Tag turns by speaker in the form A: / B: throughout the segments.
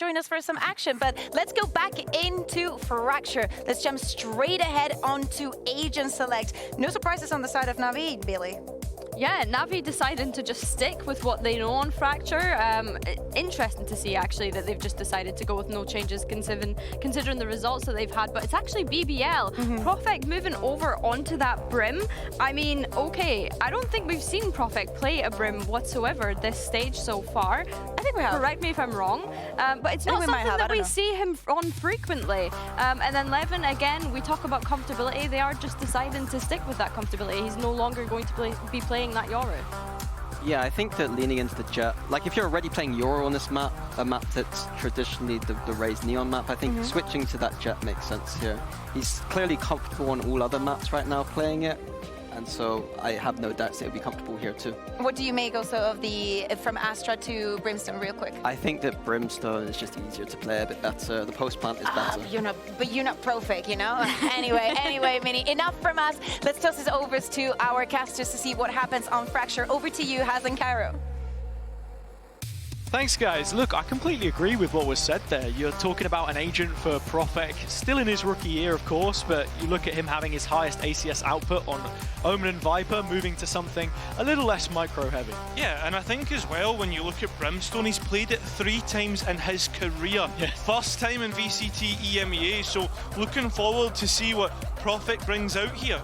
A: join us for some action, but let's go back into Fracture. Let's jump straight ahead onto Agent Select. No surprises on the side of NAVI, Billy.
B: Yeah, NAVI decided to just stick with what they know on Fracture. Interesting to see, actually, that they've just decided to go with no changes considering the results that they've had. But it's actually BBL. Profect moving over onto that Brim. I mean, okay, I don't think we've seen Profect play a Brim whatsoever this stage so far.
A: I think we have.
B: Correct me if I'm wrong. But it's not something that we see him on frequently. And then Levin, again, we talk about comfortability. They are just deciding to stick with that comfortability. He's no longer going to be playing that Yoru.
C: Yeah, I think that leaning into the Jet, like if you're already playing Yoru on this map, a map that's traditionally the Raze Neon map, I think switching to that Jet makes sense here. He's clearly comfortable on all other maps right now playing it, and so I have no doubts that he'll be comfortable here too.
A: What do you make also of the from Astra to Brimstone real quick?
C: I think that Brimstone is just easier to play a bit better. The post plant is better.
A: But you're not Profig, you know? anyway, Mini, enough from us. Let's toss this over to our casters to see what happens on Fracture. Over to you, Haz and Cairo.
D: Thanks, guys. Look, I completely agree with what was said there. You're talking about an agent for Profek, still in his rookie year, of course, but you look at him having his highest ACS output on Omen and Viper, moving to something a little less micro-heavy.
E: Yeah, and I think as well, when you look at Brimstone, he's played it 3 times in his career.
D: Yeah.
E: First time in VCT EMEA, so looking forward to see what Profek brings out here.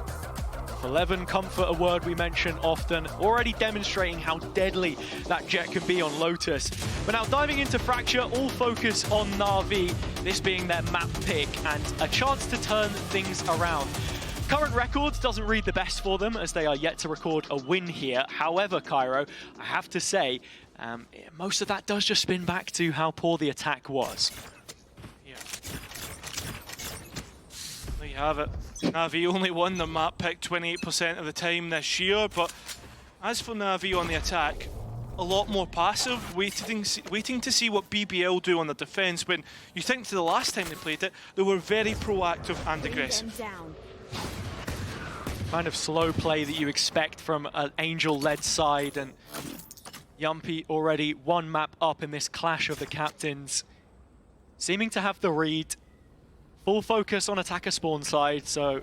D: 11 comfort, a word we mention often, already demonstrating how deadly that Jet can be on Lotus. But now diving into Fracture, all focus on Na'Vi, this being their map pick and a chance to turn things around. Current records doesn't read the best for them as they are yet to record a win here. However, Cairo, I have to say, most of that does just spin back to how poor the attack was.
E: Yeah. There you have it. NAVI only won the map pick 28% of the time this year, but as for NAVI on the attack, a lot more passive, waiting to see what BBL do on the defense. When you think to the last time they played it, they were very proactive and aggressive.
D: Kind of slow play that you expect from an Angel-led side, and Yumpy already 1 map up in this clash of the captains, seeming to have the read. Full focus on attacker spawn side, so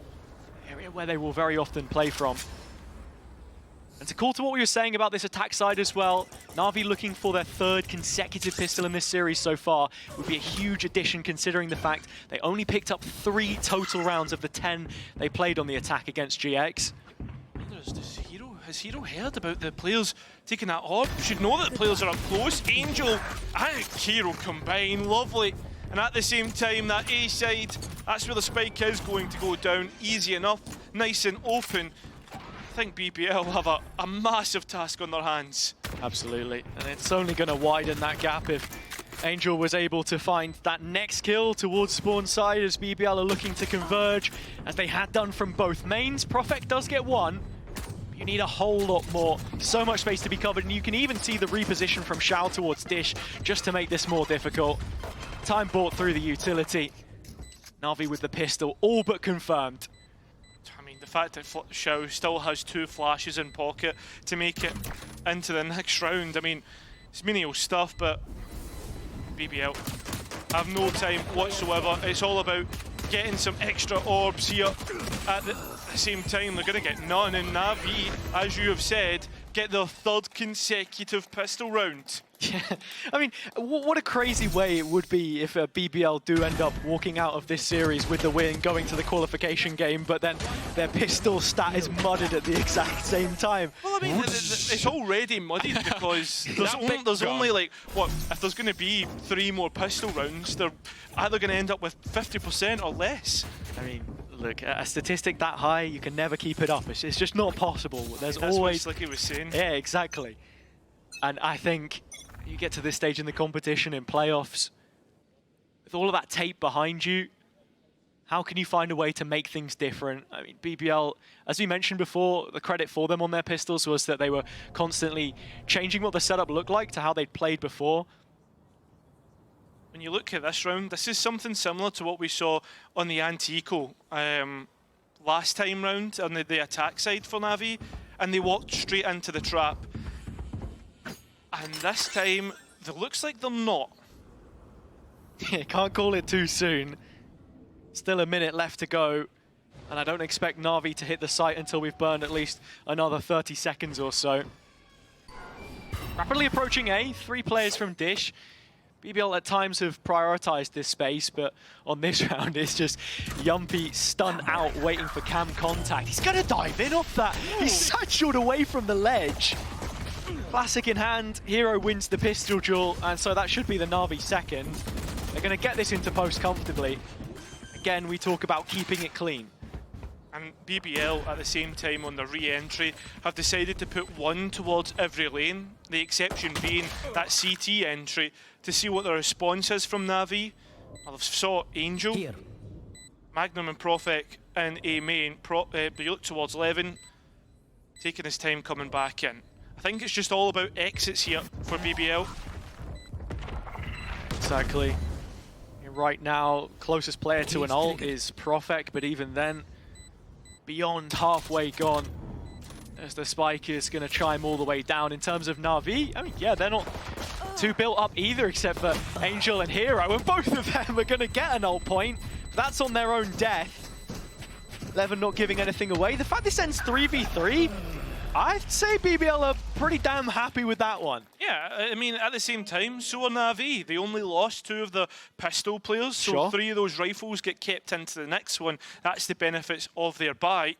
D: area where they will very often play from. And to call to what we were saying about this attack side as well, Na'Vi looking for their 3rd consecutive pistol in this series so far would be a huge addition considering the fact they only picked up 3 total rounds of the 10 they played on the attack against GX.
E: Has Hero heard about the players taking that orb? Should know that the players are up close. Angel and Hero combine, lovely. And at the same time, that A side, that's where the spike is going to go down. Easy enough, nice and open. I think BBL have a massive task on their hands.
D: Absolutely, and it's only going to widen that gap if Angel was able to find that next kill towards spawn side as BBL are looking to converge, as they had done from both mains. Profect does get 1. You need a whole lot more. So much space to be covered, and you can even see the reposition from Shao towards Dish just to make this more difficult. Time bought through the utility. Na'Vi with the pistol, all but confirmed.
E: I mean, the fact that Shao still has 2 flashes in pocket to make it into the next round. I mean, it's menial stuff, but BBL have no time whatsoever. It's all about getting some extra orbs here. At the same time, they're going to get none, and NAVI, as you have said, get their 3rd consecutive pistol round.
D: Yeah, I mean, what a crazy way it would be if BBL do end up walking out of this series with the win, going to the qualification game, but then their pistol stat is mudded at the exact same time.
E: Well, I mean, it's already muddied because there's only like, what, if there's going to be 3 more pistol rounds, they're either going to end up with 50% or less.
D: I mean, look, a statistic that high, you can never keep it up. It's just not possible. There's always...
E: like he was saying.
D: Yeah, exactly. And I think you get to this stage in the competition, in playoffs, with all of that tape behind you, how can you find a way to make things different? I mean, BBL, as we mentioned before, the credit for them on their pistols was that they were constantly changing what the setup looked like to how they'd played before.
E: When you look at this round, this is something similar to what we saw on the Antico last time round on the attack side for NAVI, and they walked straight into the trap. And this time, it looks like they're not.
D: Can't call it too soon. Still a minute left to go. And I don't expect NAVI to hit the site until we've burned at least another 30 seconds or so. Rapidly approaching A, 3 players from Dish. BBL at times have prioritized this space, but on this round it's just Yumpy stunned out waiting for cam contact. He's gonna dive in off that. He's satcheled away from the ledge. Classic in hand, Hero wins the pistol duel, and so that should be the NAVI second. They're gonna get this into post comfortably. Again, we talk about keeping it clean.
E: And BBL, at the same time on the re-entry, have decided to put one towards every lane, the exception being that CT entry, to see what the response is from NAVI. I've saw Angel,
F: Here.
E: Magnum and Profec in A main, but you look towards Levin, taking his time coming back in. I think it's just all about exits here for BBL.
D: Exactly. Right now, closest player to an ult is Profec, but even then, beyond halfway gone, as the spike is going to chime all the way down. In terms of Na'Vi, I mean, yeah, they're not too built up either, except for Angel and Hero, and both of them are going to get an ult point. That's on their own death. Levin not giving anything away. The fact this ends 3v3, I'd say BBL are pretty damn happy with that one.
E: Yeah, I mean, at the same time, so are NAVI. They only lost 2 of the pistol players, so
D: Sure.
E: 3 of those rifles get kept into the next one. That's the benefits of their buy.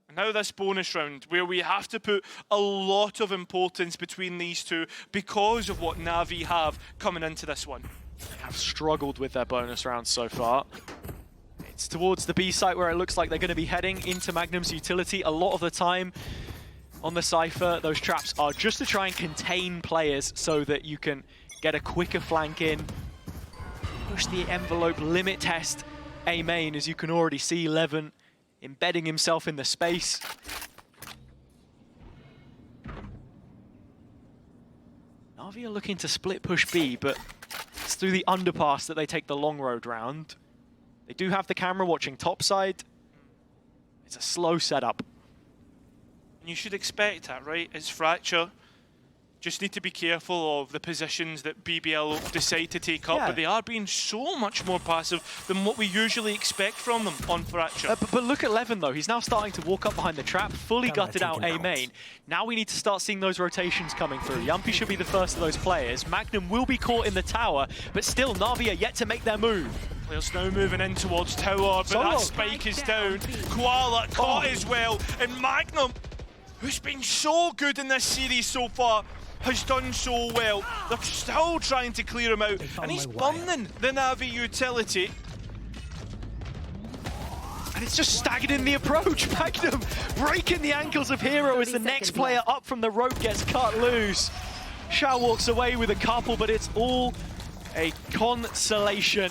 E: And now this bonus round, where we have to put a lot of importance between these two because of what NAVI have coming into this one.
D: They have struggled with their bonus rounds so far. It's towards the B site where it looks like they're going to be heading into Magnum's utility. A lot of the time on the Cypher, those traps are just to try and contain players so that you can get a quicker flank in. Push the envelope, limit test A main, as you can already see Levin embedding himself in the space. Na'Vi are looking to split push B, but it's through the underpass that they take the long road round. They do have the camera watching topside. It's a slow setup.
E: You should expect that, right? It's Fracture. Just need to be careful of the positions that BBL decide to take up,
D: Yeah.
E: but they are being so much more passive than what we usually expect from them on Fracture.
D: But look at Levin though, he's now starting to walk up behind the trap, fully
F: Camera
D: gutted out
F: taken
D: A
F: out.
D: main. Now we need to start seeing those rotations coming through. Yumpy should be the first of those players. Magnum will be caught in the tower, but still Na'Vi are yet to make their move.
E: Players now moving in towards tower, but
D: Solo.
E: that spike is down. Koala caught as well, and Magnum, who's been so good in this series so far, has done so well. They're still trying to clear him out, and he's burning the Navi utility.
D: And it's just staggered in the approach. Magnum breaking the ankles of Hero as the next player up from the rope gets cut loose. Shao walks away with a couple, but it's all a consolation.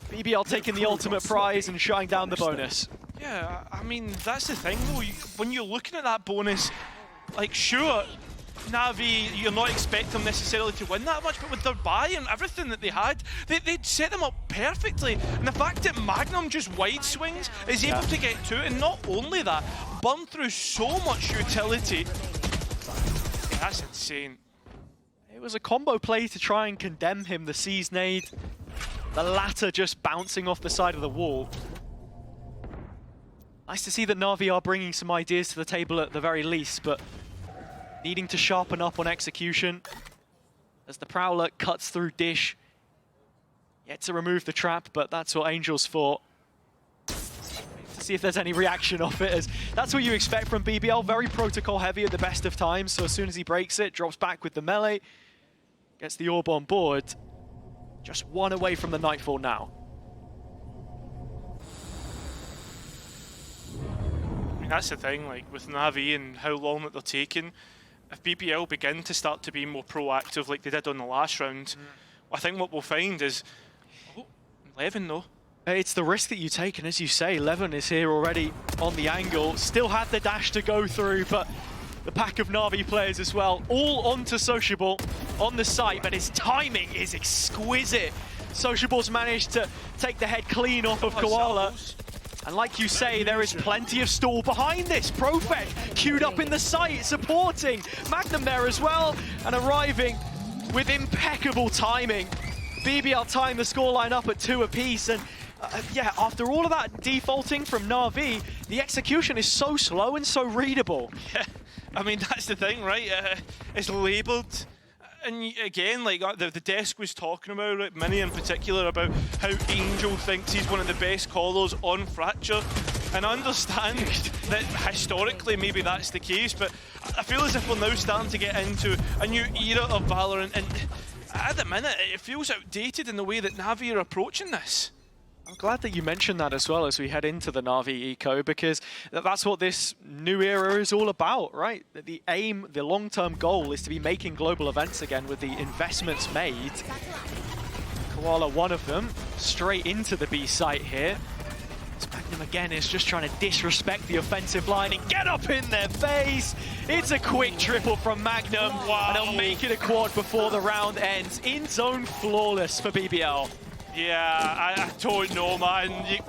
D: BBL taking the ultimate prize and shutting down the bonus.
E: Yeah, I mean, that's the thing though, when you're looking at that bonus, like sure, Navi, you're not expecting them necessarily to win that much, but with their buy and everything that they had, they'd set them up perfectly. And the fact that Magnum just wide swings is able to get to it, and not only that, burn through so much utility. Yeah, that's insane.
D: It was a combo play to try and condemn him, the Seize nade. The latter just bouncing off the side of the wall. Nice to see that Na'Vi are bringing some ideas to the table at the very least, but needing to sharpen up on execution as the Prowler cuts through Dish. Yet to remove the trap, but that's what Angel's for. To see if there's any reaction off it, as that's what you expect from BBL. Very protocol heavy at the best of times, so as soon as he breaks it, drops back with the melee, gets the orb on board. Just one away from the Nightfall now.
E: I mean, that's the thing, like with Navi and how long that they're taking. If BBL begin to start to be more proactive like they did on the last round, I think what we'll find is, oh, Levin though.
D: It's the risk that you take, and as you say, Levin is here already on the angle. Still had the dash to go through, but the pack of Na'Vi players as well, all onto Sociable on the site, but his timing is exquisite. Sociable's managed to take the head clean off of Koala. And like you say, there is plenty of stall behind this. Profec queued up in the site, supporting Magnum there as well, and arriving with impeccable timing. BBL tying the scoreline up at 2 apiece, and yeah, after all of that defaulting from NAVI, the execution is so slow and so readable.
E: Yeah, I mean, that's the thing, right? It's labelled. And again, like the desk was talking about it, Mini in particular, about how Angel thinks he's one of the best callers on Fracture. And I understand that historically maybe that's the case, but I feel as if we're now starting to get into a new era of Valorant, and at the minute it feels outdated in the way that NAVI are approaching this.
D: I'm glad that you mentioned that as well as we head into the NAVI eco, because that's what this new era is all about, right? The aim, the long-term goal is to be making global events again with the investments made. Koala, one of them, straight into the B site here. Magnum again is just trying to disrespect the offensive line and get up in their face. It's a quick triple from Magnum, and they'll make it a quad before the round ends. In zone flawless for BBL.
E: Yeah, I don't know, man.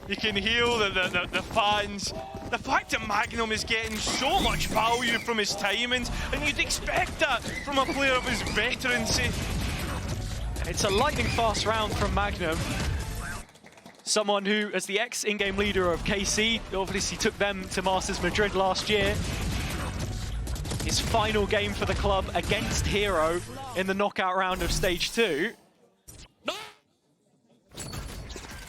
E: You can hear the fans. The fact that Magnum is getting so much value from his timings, and you'd expect that from a player of his veterancy.
D: It's a lightning fast round from Magnum. Someone who, as the ex-in-game leader of KC, obviously took them to Masters Madrid last year. His final game for the club against Hero in the knockout round of Stage 2.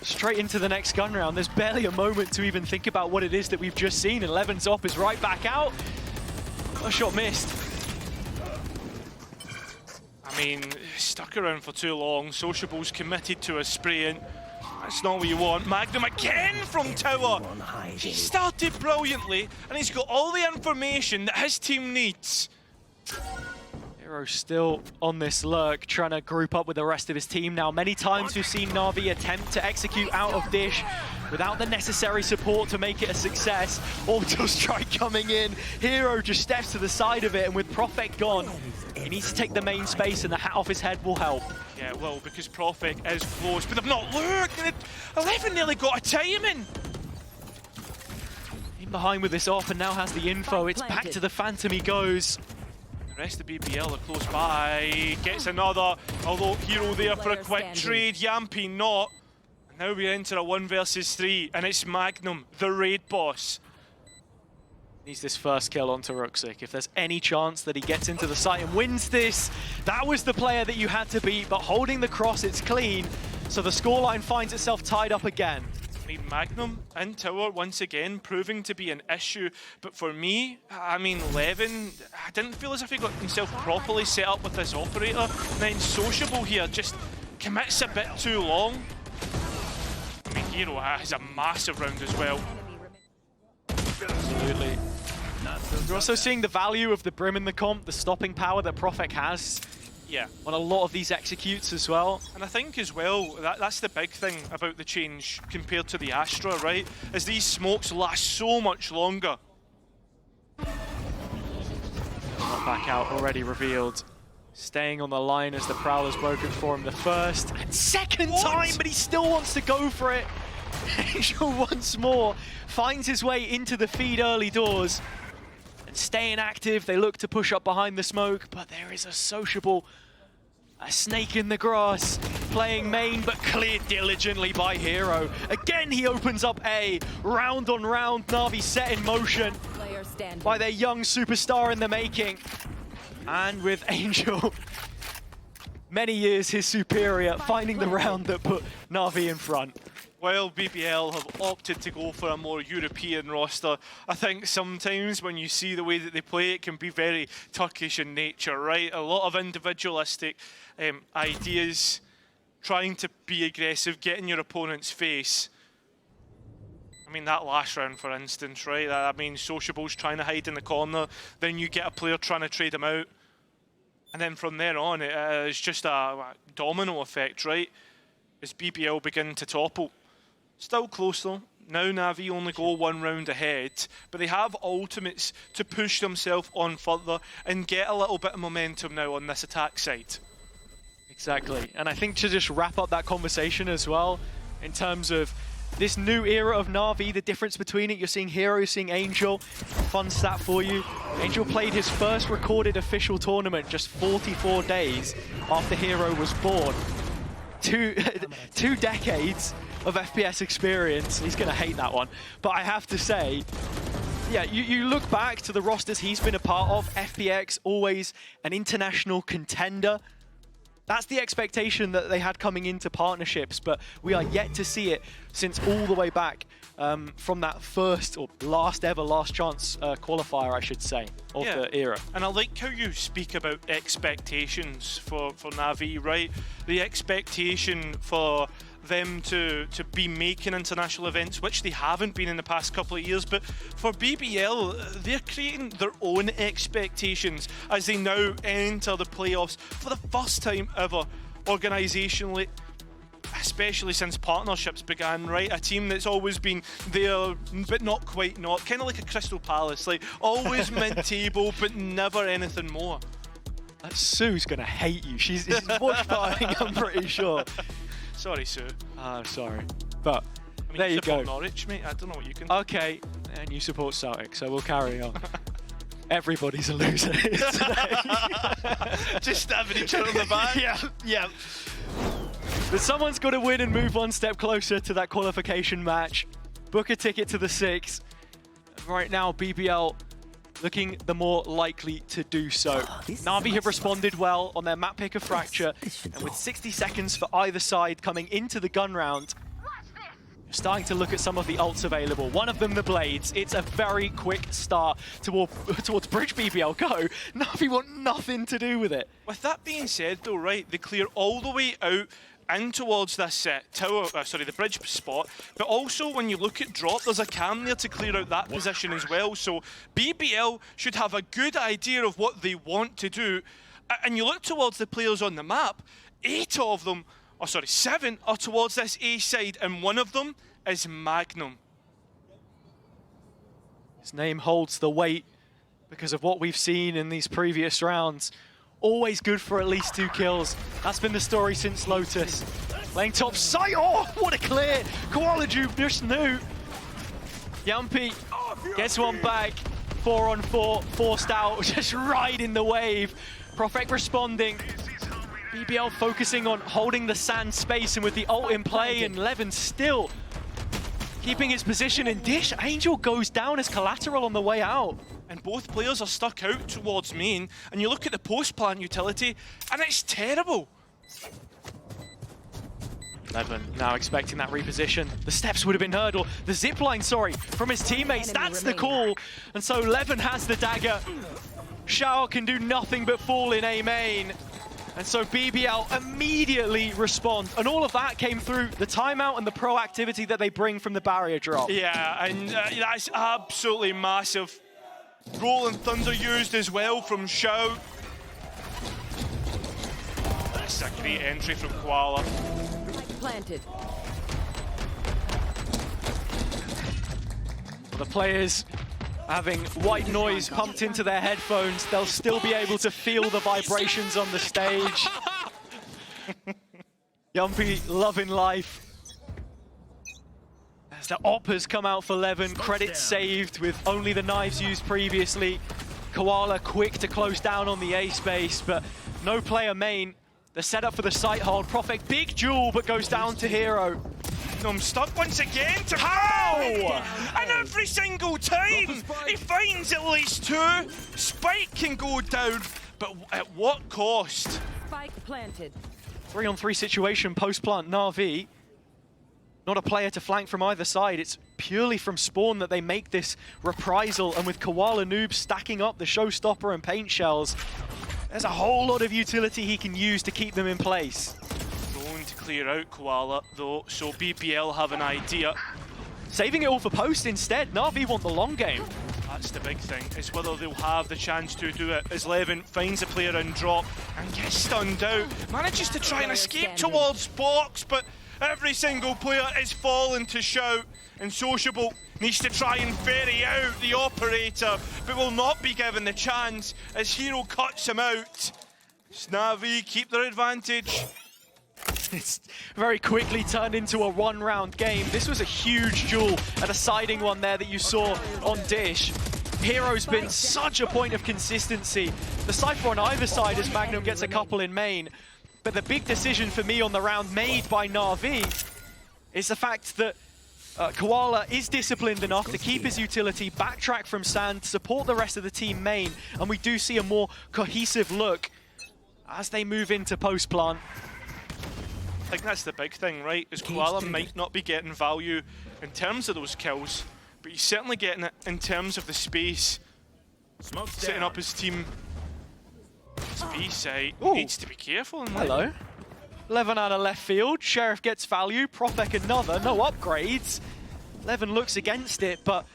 D: Straight into the next gun round. There's barely a moment to even think about what it is that we've just seen. And Levin's op is right back out. A shot missed.
E: I mean, stuck around for too long. Sociable's committed to a spraying. That's not what you want. Magnum again from Tower. He started brilliantly, and he's got all the information that his team needs.
D: Hero still on this lurk, trying to group up with the rest of his team now. Many times we've seen NAVI attempt to execute out of dish without the necessary support to make it a success. Auto strike coming in. Hero just steps to the side of it, and with Profek gone, he needs to take the main space, and the hat off his head will help.
E: Yeah, well, because Profek is close, but they've not looked. 11 nearly got a timing.
D: In behind with this off, and now has the info. It's back to the Phantom he goes.
E: The rest of BBL are close by. Gets another, although Hero there for a quick trade. Yampy not. And now we enter a 1 versus 3, and it's Magnum, the raid boss.
D: Needs this first kill onto Ruxic. If there's any chance that he gets into the site and wins this, that was the player that you had to beat, but holding the cross, it's clean. So the scoreline finds itself tied up again.
E: I mean, Magnum in tower once again proving to be an issue, but for me, I mean, Levin, I didn't feel as if he got himself properly set up with this operator. And then Sociable here just commits a bit too long. I mean, Hero has a massive round as well.
D: Absolutely. You're also seeing the value of the Brim in the comp, the stopping power that Profek has.
E: Yeah.
D: On a lot of these executes as well.
E: And I think as well, that's the big thing about the change compared to the Astra, right? Is these smokes last so much longer.
D: Not back out, already revealed. Staying on the line as the Prowler's broken for him the first and second time, but he still wants to go for it. Angel once more finds his way into the feed early doors. And staying active, they look to push up behind the smoke, but there is a Sociable, a snake in the grass, playing main, but cleared diligently by Hero. Again, he opens up A, round on round, Na'Vi set in motion by their young superstar in the making. And with Angel, many years his superior, finding the round that put Na'Vi in front.
E: Well, BBL have opted to go for a more European roster. I think sometimes when you see the way that they play, it can be very Turkish in nature, right? A lot of individualistic ideas, trying to be aggressive, get in your opponent's face. I mean, that last round, for instance, right? I mean, Sociable's trying to hide in the corner, then you get a player trying to trade him out. And then from there on, it's just a domino effect, right? As BBL begin to topple. Still close though. Now Navi only go 1 round ahead, but they have ultimates to push themselves on further and get a little bit of momentum now on this attack side.
D: Exactly, and I think to just wrap up that conversation as well, in terms of this new era of Na'Vi, the difference between it, you're seeing Hero, you're seeing Angel. Fun stat for you. Angel played his first recorded official tournament just 44 days after Hero was born. Two decades of FPS experience. He's going to hate that one. But I have to say, yeah, you look back to the rosters he's been a part of, FPX, always an international contender. That's the expectation that they had coming into partnerships, but we are yet to see it since all the way back from that first or last chance qualifier, I should say, of the era.
E: And I like how you speak about expectations for NAVI, right? The expectation for them to be making international events, which they haven't been in the past couple of years, but for BBL, they're creating their own expectations as they now enter the playoffs for the first time ever organisationally, especially since partnerships began, right? A team that's always been there, but not quite not, kind of like a Crystal Palace, like always mid-table, but never anything more.
D: Sue's gonna hate you. She's watch partying, I'm pretty sure.
E: Sorry, Sue.
D: Sorry. But
E: I mean,
D: there you go.
E: Norwich, mate. I don't know what you can.
D: Okay, and you support Celtic, so we'll carry on. Everybody's a loser today.
E: Just stabbing each other in the back.
D: Yeah. But someone's got to win and move one step closer to that qualification match. Book a ticket to the 6. Right now, BBL looking the more likely to do so. Na'Vi have responded well on their map pick of Fracture, and with 60 seconds for either side coming into the gun round, you're starting to look at some of the ults available. One of them, the Blades. It's a very quick start towards Bridge BBL. Go! Na'Vi want nothing to do with it.
E: With that being said, though, right, they clear all the way out in towards this the bridge spot, but also when you look at drop, there's a cam there to clear out that position as well, so BBL should have a good idea of what they want to do, and you look towards the players on the map, 7 are towards this A side, and one of them is Magnum.
D: His name holds the weight because of what we've seen in these previous rounds. Always good for at least 2 kills. That's been the story since Lotus. Playing top side. Oh, what a clear. Koala Juke just knew. Yumpy gets one back. 4-on-4, forced out, just riding the wave. Prophet responding. BBL focusing on holding the sand space, and with the ult in play, and Levin still keeping his position in dish. Angel goes down as collateral on the way out.
E: And both players are stuck out towards main, and you look at the post-plant utility, and it's terrible.
D: Levin now expecting that reposition. The steps would have been hurdle. The zipline, sorry, from his teammates. That's the call. And so Levin has the dagger. Shao can do nothing but fall in A main. And so BBL immediately respond. And all of that came through the timeout and the proactivity that they bring from the barrier drop.
E: Yeah, and that's absolutely massive. Rolling Thunder used as well from Shao. That's a great entry from Koala.
F: Planted.
D: The players having white noise pumped into their headphones, they'll still be able to feel the vibrations on the stage. Yumpy loving life. As the op has come out for Levin, credit saved with only the knives used previously. Koala quick to close down on the A space, but no player main. The setup for the site hold. Prophet, big duel, but goes down to Hero.
E: I'm stuck once again to
D: How?
E: And every single time he finds at least 2. Spike can go down, but at what cost?
F: Spike planted.
D: 3-on-3 situation post-plant Na'Vi. Not a player to flank from either side. It's purely from spawn that they make this reprisal, and with Koala Noob stacking up the showstopper and paint shells, there's a whole lot of utility he can use to keep them in place.
E: Going to clear out Koala though, so BBL have an idea.
D: Saving it all for post instead. Na'Vi want the long game.
E: That's the big thing, is whether they'll have the chance to do it, as Levin finds a player in drop and gets stunned out. Manages to try and escape towards box, but every single player is falling to Shout, and Sociable needs to try and ferry out the operator, but will not be given the chance as Hero cuts him out. NAVI keep their advantage.
D: it's very quickly turned into a one-round game. This was a huge duel, a deciding one there that you saw on Dish. Hero's been such a point of consistency. The Cypher on either side as Magnum gets a couple in main. But the big decision for me on the round made by NAVI is the fact that Koala is disciplined enough to keep his utility, backtrack from Sand, support the rest of the team main, and we do see a more cohesive look as they move into post-plant.
E: I think that's the big thing, right? Is Koala might not be getting value in terms of those kills, but he's certainly getting it in terms of the space. Setting up his team. His B site needs to be careful.
D: Hello. 11 out of left field. Sheriff gets value. Profek another. No upgrades. 11 looks against it, but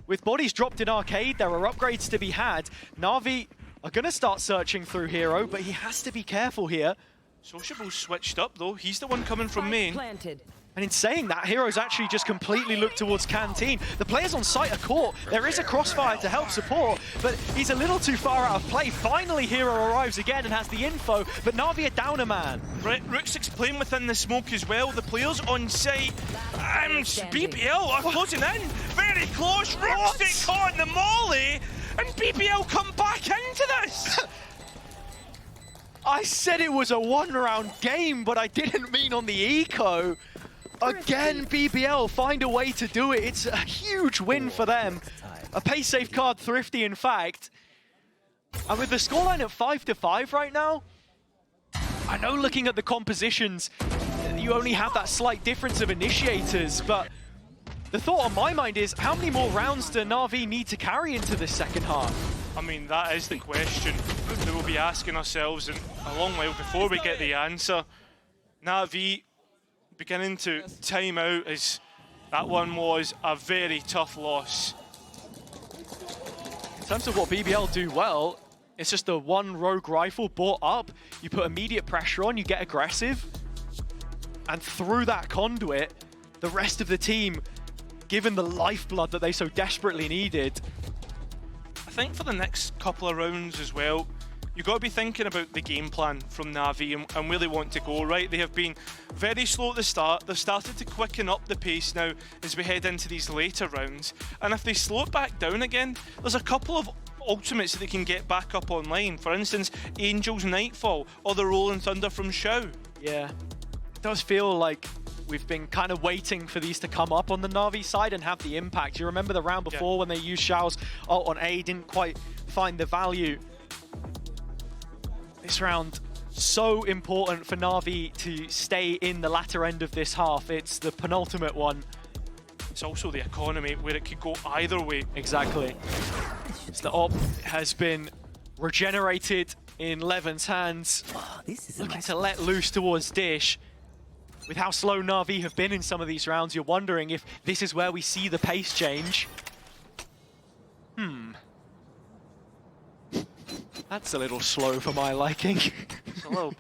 D: with bodies dropped in Arcade, there are upgrades to be had. Na'Vi are going to start searching through Hero, but he has to be careful here.
E: Sociable's switched up, though. He's the one coming from main.
F: Planted.
D: And in saying that, Hero's actually just completely looked towards Canteen. The players on site are caught. There is a crossfire to help support, but he's a little too far out of play. Finally, Hero arrives again and has the info, but Na'Vi are down a man.
E: Right, Rook's playing within the smoke as well. The players on site, BBL are closing in. Very close. Rook's caught in the molly, and BBL come back into this.
D: I said it was a one-round game, but I didn't mean on the eco. Again, BBL find a way to do it. It's a huge win for them. A pay-safe card, Thrifty, in fact. And with the scoreline at 5-5 right now, I know looking at the compositions, you only have that slight difference of initiators, but the thought on my mind is, how many more rounds do Na'Vi need to carry into this second half?
E: I mean, that is the question that we'll be asking ourselves in a long while before we get the answer. Na'Vi beginning to time out as that one was a very tough loss.
D: In terms of what BBL do well, it's just the one rogue rifle brought up, you put immediate pressure on, you get aggressive, and through that conduit, the rest of the team, given the lifeblood that they so desperately needed.
E: I think for the next couple of rounds as well, you've got to be thinking about the game plan from Na'Vi and where they want to go, right? They have been very slow at the start. They've started to quicken up the pace now as we head into these later rounds. And if they slow it back down again, there's a couple of ultimates that they can get back up online. For instance, Angel's Nightfall or the Rolling Thunder from Shao.
D: Yeah, it does feel like we've been kind of waiting for these to come up on the Na'Vi side and have the impact. You remember the round before when they used Shao's ult on A, didn't quite find the value. This round, so important for Na'Vi to stay in the latter end of this half. It's the penultimate one.
E: It's also the economy where it could go either way.
D: Exactly. The op has been regenerated in Levin's hands. Looking to let loose towards Dish. With how slow Na'Vi have been in some of these rounds, you're wondering if this is where we see the pace change. That's a little slow for my liking.
E: It's a little,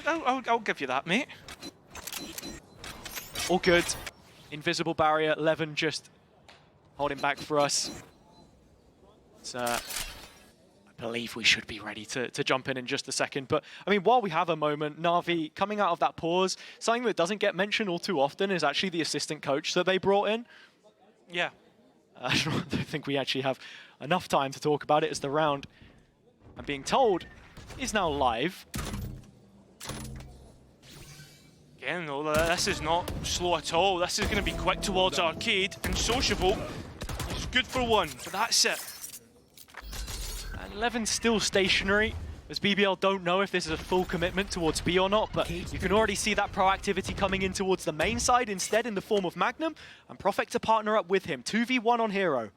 E: I'll give you that, mate.
D: All good. Invisible barrier, Levin just holding back for us. So, I believe we should be ready to jump in just a second. But, I mean, while we have a moment, Na'Vi coming out of that pause, something that doesn't get mentioned all too often is actually the assistant coach that they brought in.
E: Yeah.
D: I don't think we actually have enough time to talk about it as the round, I'm being told, is now live.
E: Again, though, this is not slow at all. This is going to be quick towards Arcade, and Sociable is good for one, but that's it.
D: And Levin's still stationary, as BBL don't know if this is a full commitment towards B or not, but you can already see that proactivity coming in towards the main side instead in the form of Magnum, and Profek to partner up with him. 2v1 on Hero.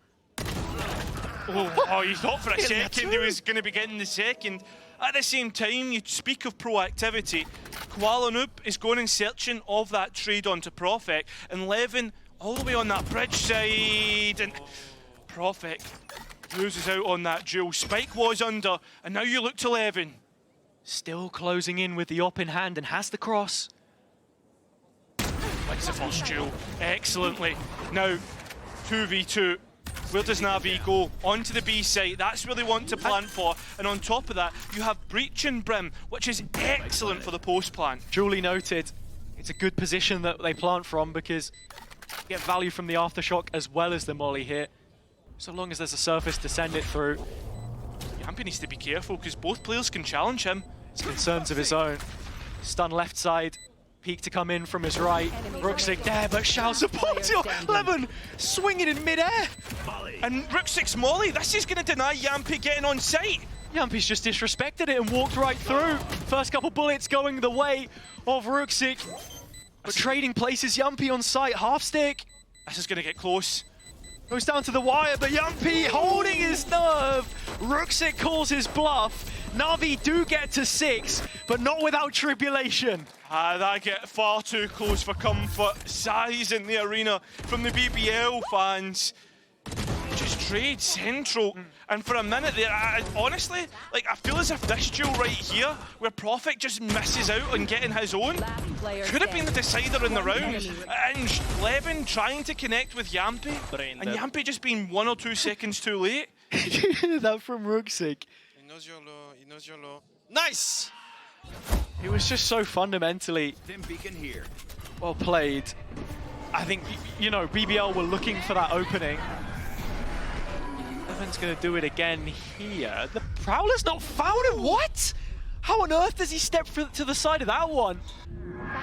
E: Oh, you thought for a second he was going to be getting the second. At the same time, you speak of proactivity. Koala Noob is going and searching of that trade onto Profek, and Levin all the way on that bridge side, and Profek loses out on that duel. Spike was under, and now you look to Levin.
D: Still closing in with the op in hand and has the cross.
E: Wins the first duel excellently. Now, 2v2. Where does Na'Vi go? Onto the B site, that's where they want to plan for. And on top of that, you have Breach and Brim, which is excellent for the post plan.
D: Duly noted. It's a good position that they plant from because you get value from the aftershock as well as the molly hit. So long as there's a surface to send it through.
E: Yampi needs to be careful because both players can challenge him.
D: It's concerns of his own. Stun left side. Peek to come in from his right. Rooksik there, but Shao supports you. Lemon swinging in midair.
E: And Rooksik's molly, this is going to deny Yampi getting on site.
D: Yampi's just disrespected it and walked right through. First couple bullets going the way of Rooksik. But trading places Yampi on site, half stick.
E: This is going to get close.
D: Goes down to the wire, but Yampi holding his nerve. Rooksik calls his bluff. Navi do get to 6, but not without tribulation.
E: That get far too close for comfort. Size in the arena from the BBL fans. Just trade central. And for a minute there, honestly, like I feel as if this duel right here, where Prophet just misses out on getting his own, could have been the decider in the round. And Levin trying to connect with Yampi, and Yampi just being 1 or 2 seconds too late.
D: That from Rooksik.
G: He knows you're low, he knows you're low. Nice!
D: It was just so fundamentally well played. I think, you know, BBL were looking for that opening. Levin's going to do it again here. The Prowler's not found him. What? How on earth does he step to the side of that one?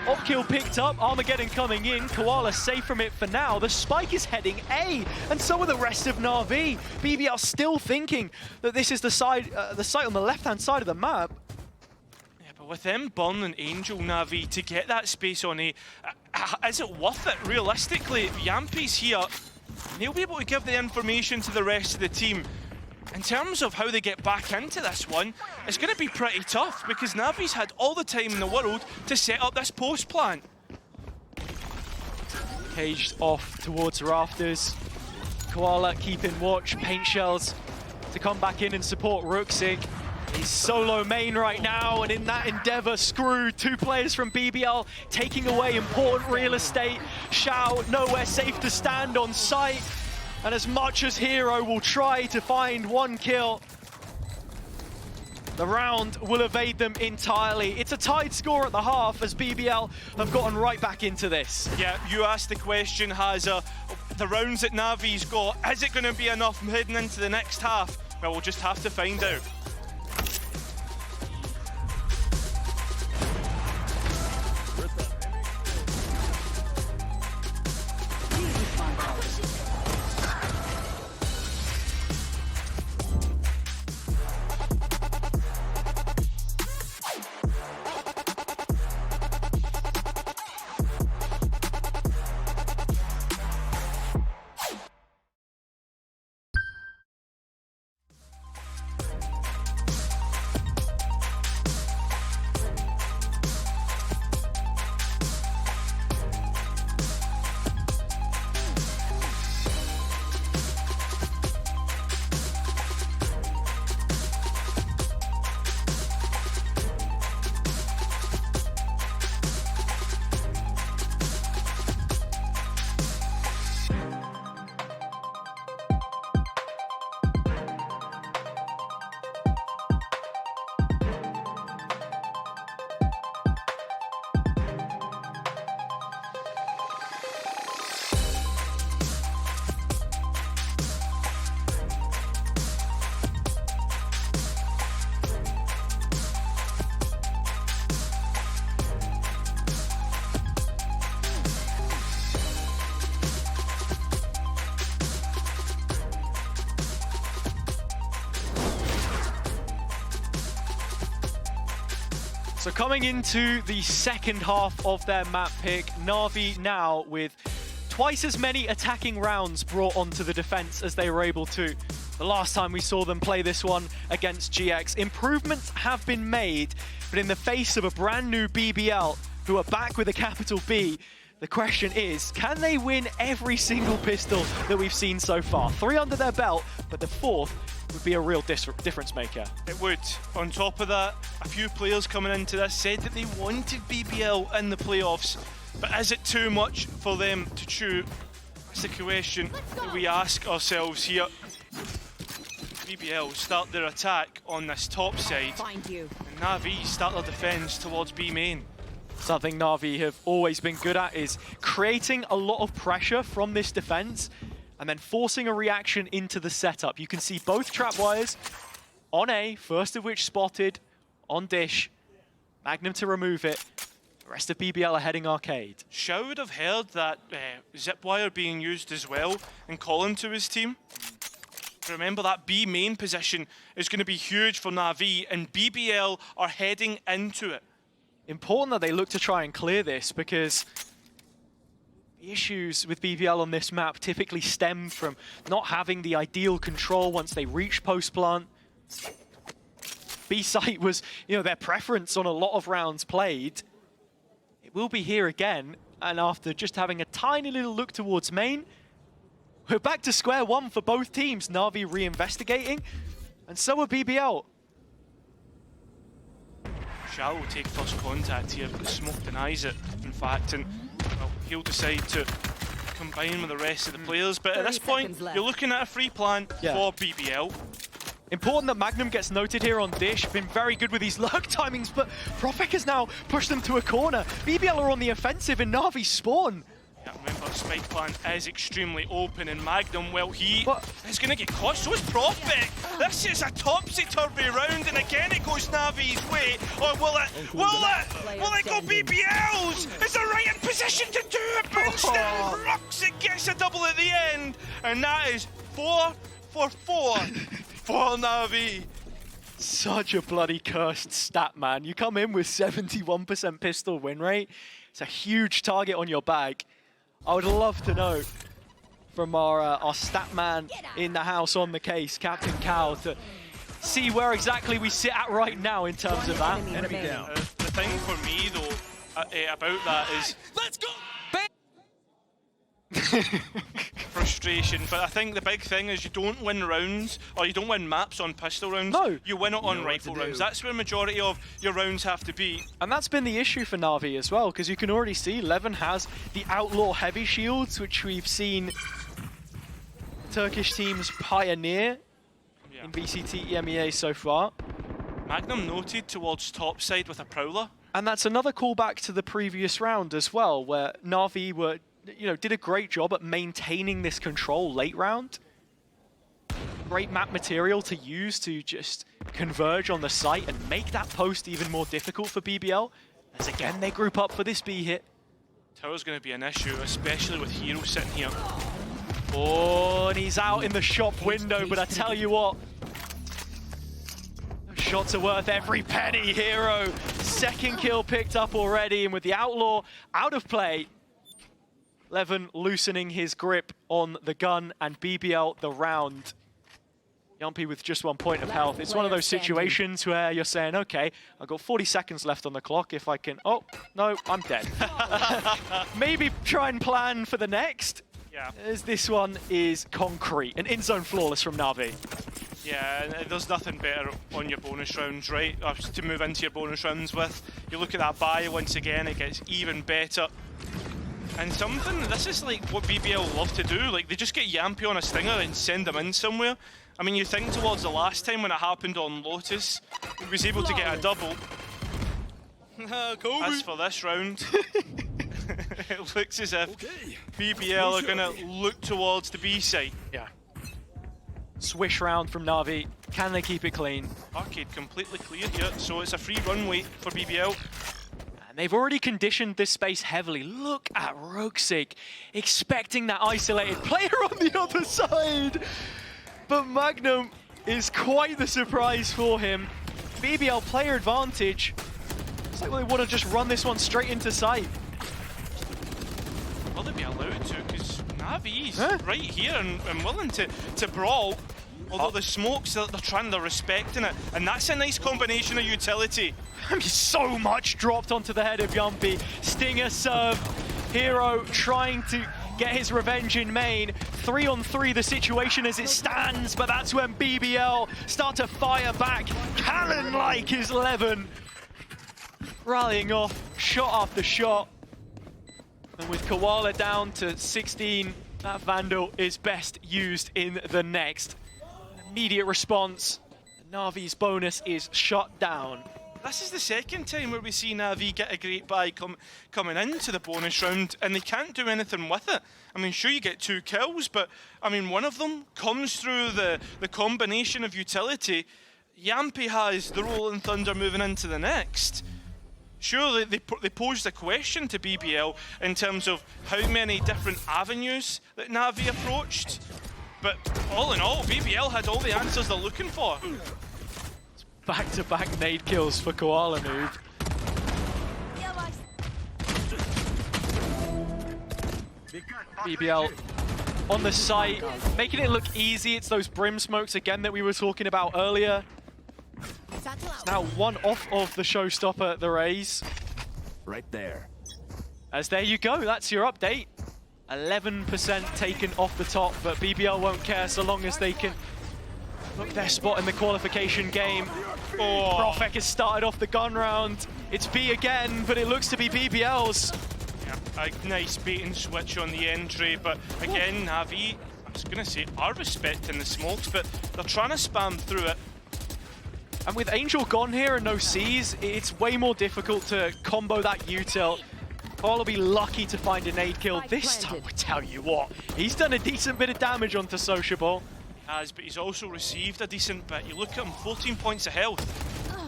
D: Op kill picked up, Armageddon coming in. Koala safe from it for now. The spike is heading A, and so are the rest of Na'Vi. BBL still thinking that this is the site on the left-hand side of the map.
E: Yeah, but with them burning Angel Na'Vi to get that space on A, is it worth it? Realistically, Yampi's here. They'll be able to give the information to the rest of the team. In terms of how they get back into this one, it's going to be pretty tough because Navi's had all the time in the world to set up this post plant.
D: Caged off towards rafters. Koala keeping watch, paint shells to come back in and support Rooksik. He's solo main right now, and in that endeavor, screwed. 2 players from BBL taking away important real estate. Shao nowhere safe to stand on site. And as much as Hero will try to find 1 kill, the round will evade them entirely. It's a tied score at the half as BBL have gotten right back into this.
E: Yeah, you asked the question, Hazza, the rounds that Navi's got, is it going to be enough heading into the next half? Well, we'll just have to find out.
D: So coming into the second half of their map pick, Na'Vi now with twice as many attacking rounds brought onto the defense as they were able to. The last time we saw them play this one against GX, improvements have been made, but in the face of a brand new BBL who are back with a capital B, the question is, can they win every single pistol that we've seen so far? 3 under their belt, but the 4th would be a real difference maker.
E: It would. On top of that, a few players coming into this said that they wanted BBL in the playoffs, but is it too much for them to chew? That's the question that we ask ourselves here. BBL start their attack on this top side,
F: Find you.
E: and Navi start their defense towards B main.
D: Something Na'Vi have always been good at is creating a lot of pressure from this defense and then forcing a reaction into the setup. You can see both trap wires on A, first of which spotted on Dish. Magnum to remove it. The rest of BBL are heading arcade.
E: Shao would have heard that zip wire being used as well and calling to his team. Remember, that B main position is going to be huge for Na'Vi, and BBL are heading into it.
D: Important that they look to try and clear this, because the issues with BBL on this map typically stem from not having the ideal control once they reach post-plant. B site was, their preference on a lot of rounds played. It will be here again, and after just having a tiny little look towards main, we're back to square one for both teams. Na'Vi reinvestigating, and so are BBL.
E: Shao will take first contact here, but Smoke denies it, in fact, and well, he'll decide to combine with the rest of the players. But at this point, you're looking at a free plan for BBL.
D: Important that Magnum gets noted here on Dish. Been very good with these lurk timings, but Profek has now pushed them to a corner. BBL are on the offensive and Na'Vi spawn.
E: Yeah, remember, spike plan is extremely open, and Magnum, well, he is going to get caught. So is Profek. This is a topsy-turvy round, and again it goes Navi's way. Or will it go BBL's? Is the right in position to do it? Boomstill rocks it, gets a double at the end, and that is 4 for 4 for Navi.
D: Such a bloody cursed stat, man. You come in with 71% pistol win rate. It's a huge target on your back. I would love to know from our stat man in the house on the case, Captain Cal, to see where exactly we sit at right now in terms of that.
F: Enemy down.
E: The thing for me, though, about that is...
G: Let's go!
E: frustration, but I think the big thing is you don't win rounds, or you don't win maps on pistol rounds.
D: No.
E: You win it on rifle rounds. That's where the majority of your rounds have to be.
D: And that's been the issue for Na'Vi as well, because you can already see Levin has the Outlaw heavy shields, which we've seen Turkish teams pioneer in VCT EMEA so far.
E: Magnum noted towards top side with a Prowler.
D: And that's another callback to the previous round as well, where Na'Vi were, did a great job at maintaining this control late round. Great map material to use to just converge on the site and make that post even more difficult for BBL, as again they group up for this B hit.
E: Tower's going to be an issue, especially with Hero sitting here.
D: Oh, and he's out in the shop window, but I tell you what, those shots are worth every penny. Hero, second kill picked up already, and with the Outlaw out of play, Levin loosening his grip on the gun, and BBL the round. Yumpy with just 1 point of health. It's one of those situations where you're saying, okay, I've got 40 seconds left on the clock. If I can, oh, no, I'm dead. Maybe try and plan for the next.
E: Yeah.
D: As this one is concrete, an in-zone flawless from Na'Vi.
E: Yeah, and there's nothing better on your bonus rounds, right? Or to move into your bonus rounds with. You look at that buy once again, it gets even better. And this is like what BBL love to do, like they just get Yampy on a stinger and send them in somewhere. I mean, you think towards the last time when it happened on Lotus, he was able to get a double. As for this round, it looks as if BBL are going to look towards the B side.
D: Yeah. Swish round from Na'Vi. Can they keep it clean?
E: Arcade completely cleared here, so it's a free runway for BBL.
D: And they've already conditioned this space heavily. Look at Roxic, expecting that isolated player on the other side. But Magnum is quite the surprise for him. BBL player advantage. It's like they want to just run this one straight into sight.
E: Will they be allowed to? Because Navi's right here and willing to brawl. Although the smokes, they're respecting it. And that's a nice combination of utility.
D: I mean, so much dropped onto the head of Yumpy. Stinger serve. Hero trying to get his revenge in main. 3-on-3 the situation as it stands, but that's when BBL start to fire back. Cannon-like is Levin. Rallying off, shot after shot. And with Koala down to 16, that Vandal is best used in the next. Immediate response. Navi's bonus is shot down.
E: This is the second time where we see NAVI get a great buy coming into the bonus round, and they can't do anything with it. I mean, sure, you get 2 kills, but I mean, one of them comes through the combination of utility. Yampy has the Rolling Thunder moving into the next. Sure, they posed a question to BBL in terms of how many different avenues that NAVI approached, but all in all, BBL had all the answers they're looking for.
D: Back-to-back nade kills for Koala Noob. BBL on the site, making it look easy. It's those brim smokes again that we were talking about earlier. It's now one off of the showstopper, the Rays.
H: Right there.
D: As there you go, that's your update. 11% taken off the top, but BBL won't care so long as they can look their spot in the qualification game. Oh, Profek has started off the gun round. It's B again, but it looks to be BBL's.
E: Yeah, a nice bait and switch on the entry, but again, NAVI, I was going to say, are respecting the smokes, but they're trying to spam through it.
D: And with Angel gone here and no C's, it's way more difficult to combo that util. Paul will be lucky to find a nade kill this time, I tell you what. He's done a decent bit of damage onto Sociable.
E: Has, but he's also received a decent bit. You look at him, 14 points of health.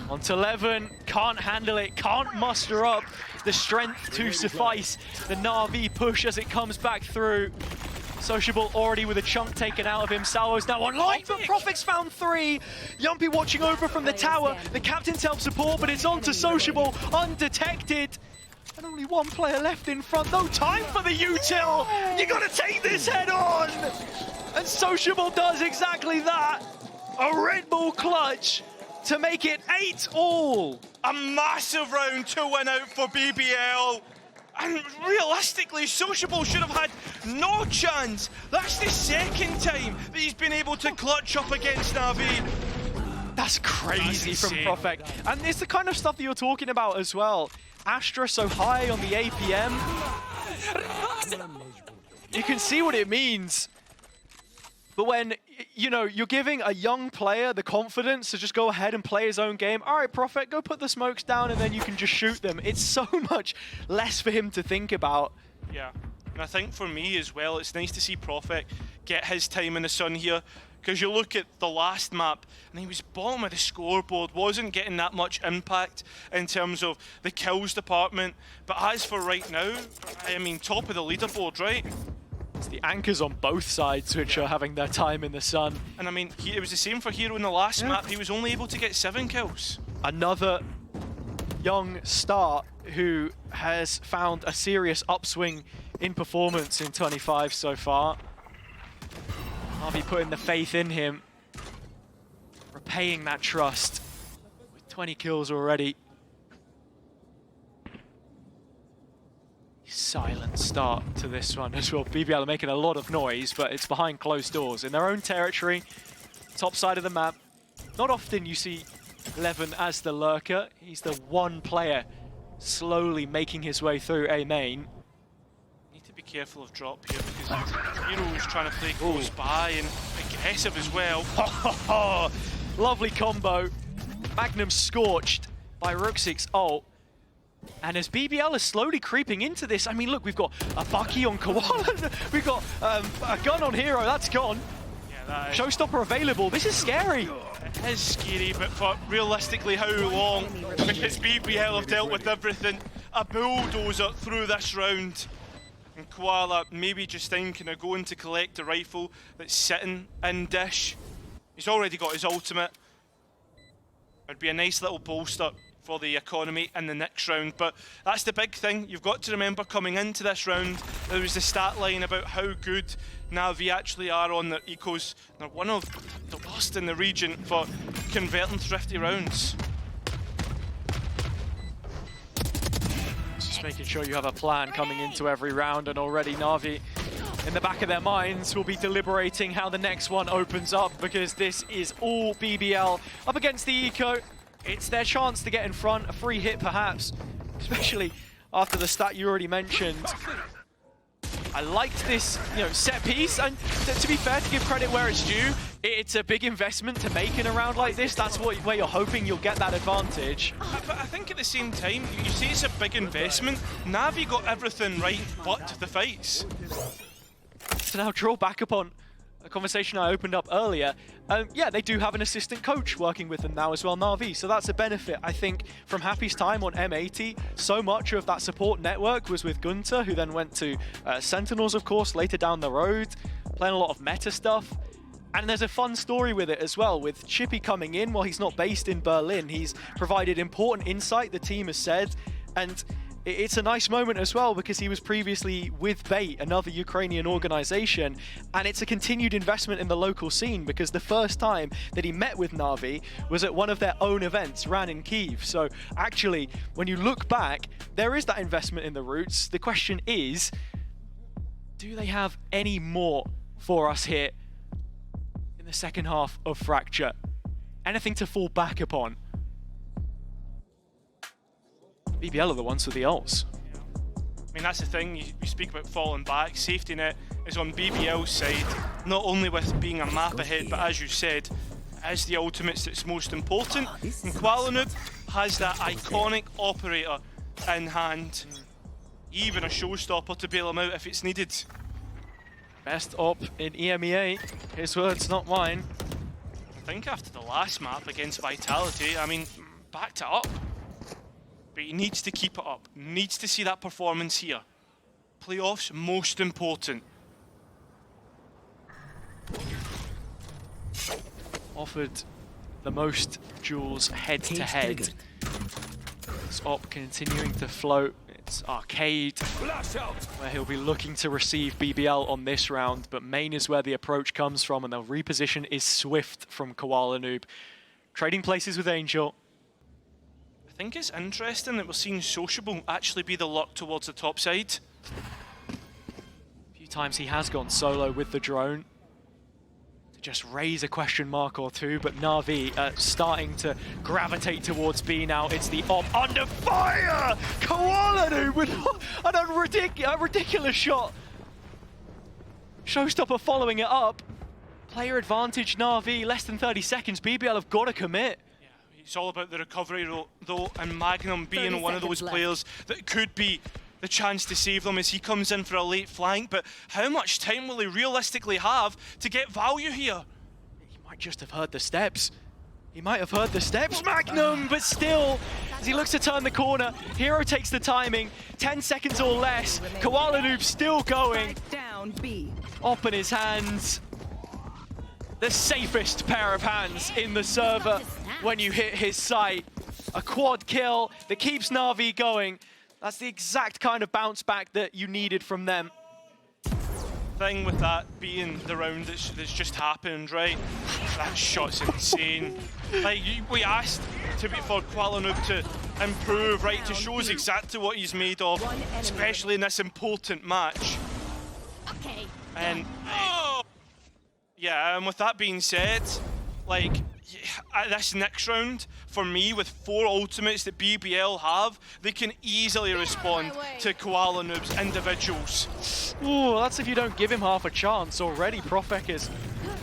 D: Onto 11, can't handle it, can't muster up the strength to suffice the Na'Vi push as it comes back through. Sociable already with a chunk taken out of him. Salvo's now online, but Profek's found 3. Yumpy watching over from the tower. The captain's help support, but it's onto Sociable, undetected. And only 1 player left in front. No time for the util. You gotta take this head on. And Sociable does exactly that. A Red Bull clutch to make it 8-all.
E: A massive round to win out for BBL. And realistically, Sociable should have had no chance. That's the second time that he's been able to clutch up against NAVI.
D: That's crazy from Profek. And it's the kind of stuff that you're talking about as well. Astra so high on the APM. You can see what it means. But when, you know, you're giving a young player the confidence to just go ahead and play his own game. All right, Profek, go put the smokes down and then you can just shoot them. It's so much less for him to think about.
E: Yeah, and I think for me as well, it's nice to see Profek get his time in the sun here. Because you look at the last map, and he was bottom of the scoreboard, wasn't getting that much impact in terms of the kills department. But as for right now, I mean, top of the leaderboard, right?
D: It's the anchors on both sides which are having their time in the sun.
E: And I mean, it was the same for Hero in the last map. He was only able to get 7 kills.
D: Another young start who has found a serious upswing in performance in 25 so far. NAVI putting the faith in him, repaying that trust with 20 kills already. Silent start to this one as well. BBL are making a lot of noise, but it's behind closed doors in their own territory, top side of the map. Not often you see Levin as the lurker. He's the one player slowly making his way through A main.
E: Be careful of drop here because Hero's trying to play close by and aggressive as well.
D: Lovely combo. Magnum scorched by Rooksik's ult. And as BBL is slowly creeping into this, I mean, look, we've got a Bucky on Koala, we've got a gun on Hero, that's gone.
E: Yeah, that is.
D: Showstopper available, this is scary.
E: It is scary, but for realistically how long? Because BBL have dealt with everything. A bulldozer through this round. And Koala, maybe Justine kind of going to collect a rifle that's sitting in dish. He's already got his ultimate. It'd be a nice little bolster for the economy in the next round, but that's the big thing. You've got to remember coming into this round, there was the stat line about how good NAVI actually are on their ecos. They're one of the worst in the region for converting thrifty rounds.
D: Just making sure you have a plan coming into every round, and already NAVI in the back of their minds will be deliberating how the next one opens up, because this is all BBL up against the eco. It's their chance to get in front, a free hit perhaps, especially after the stat you already mentioned. I liked this, set piece, and to be fair, to give credit where it's due, it's a big investment to make in a round like this. That's where you're hoping you'll get that advantage.
E: But I think at the same time, you say it's a big investment. Navi got everything right but the fights.
D: To now draw back upon a conversation I opened up earlier, yeah, they do have an assistant coach working with them now as well, NAVI, so that's a benefit. I think from Happy's time on M80, so much of that support network was with Gunter, who then went to Sentinels, of course, later down the road, playing a lot of meta stuff. And there's a fun story with it as well, with Chippy coming in while he's not based in Berlin. He's provided important insight, the team has said, and it's a nice moment as well because he was previously with Bait, another Ukrainian organization, and it's a continued investment in the local scene because the first time that he met with Navi was at one of their own events, ran in Kyiv. So actually, when you look back, there is that investment in the roots. The question is, do they have any more for us here in the second half of Fracture? Anything to fall back upon? BBL are the ones with the ults.
E: I mean, that's the thing, you speak about falling back. Safety net is on BBL's side, not only with being a map ahead, but as you said, as the ultimates that's most important. And Qualanub has that iconic operator in hand, even a showstopper to bail him out if it's needed.
D: Best op in EMEA, his words, not mine.
E: I think after the last map against Vitality, I mean, backed it up. But he needs to keep it up, needs to see that performance here. Playoffs, most important.
D: Offered the most duels head-to-head. This op continuing to float. It's Arcade, where he'll be looking to receive BBL on this round, but main is where the approach comes from, and the reposition is swift from Koala Noob. Trading places with Angel.
E: I think it's interesting that we're seeing Sociable actually be the lock towards the top side.
D: A few times he has gone solo with the drone to just raise a question mark or two, but Navi starting to gravitate towards B now. It's the op under fire! Koala with a ridiculous shot. Showstopper following it up. Player advantage Navi, less than 30 seconds. BBL have got to commit.
E: It's all about the recovery though, and Magnum being one of those players that could be the chance to save them as he comes in for a late flank, but how much time will he realistically have to get value here?
D: He might just have heard the steps. He might have heard the steps, Magnum, but still, as he looks to turn the corner, Hero takes the timing, 10 seconds or less, Koala Noob still going.
F: Down B.
D: Op in his hands. The safest pair of hands in the server when you hit his sight. A quad kill that keeps Navi going. That's the exact kind of bounce back that you needed from them.
E: Thing with that being the round that's just happened, right? That shot's insane. Like, we asked for Qualanub to improve, right? To show us exactly what he's made of, especially in this important match.
A: Okay.
E: And yeah, and with that being said, like, this next round, for me, with 4 ultimates that BBL have, they can easily respond to Koala Noob's individuals.
D: Ooh, that's if you don't give him half a chance. Already, Profek has